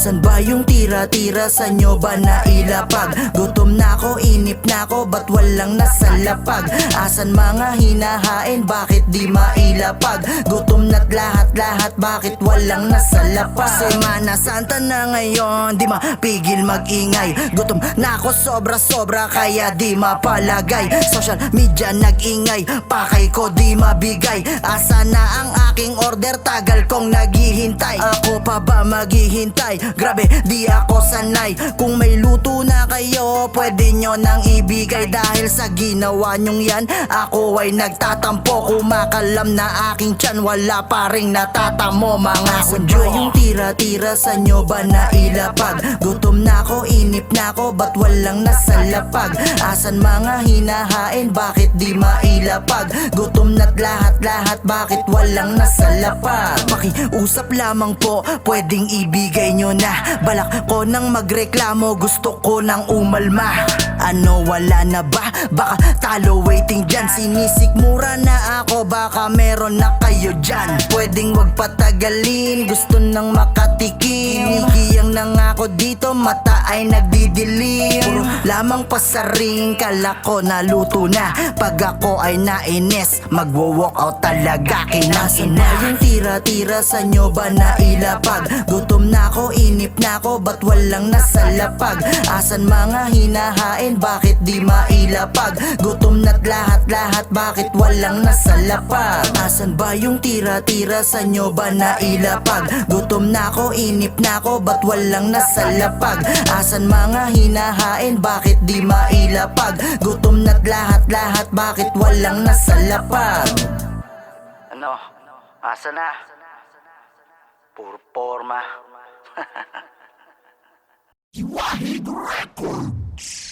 Asan ba yung tira-tira, sa nyo ba nailapag? Gutom na ko, inip na ko, ba't walang nasa lapag? Asan mga hinahain, bakit di mailapag? Gutom na't lahat-lahat, bakit walang nasa lapag? Semana Santa na ngayon, di mapigil mag-ingay. Gutom na ko sobra-sobra, kaya di mapalagay. Social media nag-ingay, pakay ko di mabigay. Asa na ang aking order, tagal kong naghihintay. Ako pa ba maghihintay? Grabe, di ako sanay. Kung may luto na kayo, pwede nyo nang ibigay. Dahil sa ginawa nyong yan, ako ay nagtatampo. Kumakalam na aking tiyan, wala pa ring natatamo. Mga sundyo, yung tira-tira, sa nyo ba nailapag? Gutom na ko, inip na ko, ba't walang nasa lapag? Asan mga hinahain, bakit di mailapag? Gutom na't lahat-lahat, bakit walang nasa lapag? Pakiusap lamang po, pwedeng ibigay nyo na. Balak ko nang magreklamo, gusto ko nang umalma. Ano, wala na ba? Baka talo waiting dyan. Sinisikmura na ako, baka meron na kayo dyan. Pwedeng wag patagalin, gusto nang makatikim. Kinigiyang na nga ako dito, mata ay nagdidilim. Puro lamang pasaring, kala ko naluto na. Pag ako ay nainis, magwo-walk out talaga. Kinasin na yung tira-tira, sa nyo ba nailapag? Gutom na ko, inip na ko, ba't walang nasa lapag? Asan mga hinahain, bakit di mailapag? Gutom na't lahat-lahat, bakit walang nasa lapag? Asan ba yung tira-tira, sa nyo ba nailapag? Gutom na ko, inip na ko, ba't walang nasa lapag? Asan mga hinahain, bakit di mailapag? Gutom na't lahat-lahat, bakit walang nasa lapag? Ano? Asa na? Puro forma. Wahid Records.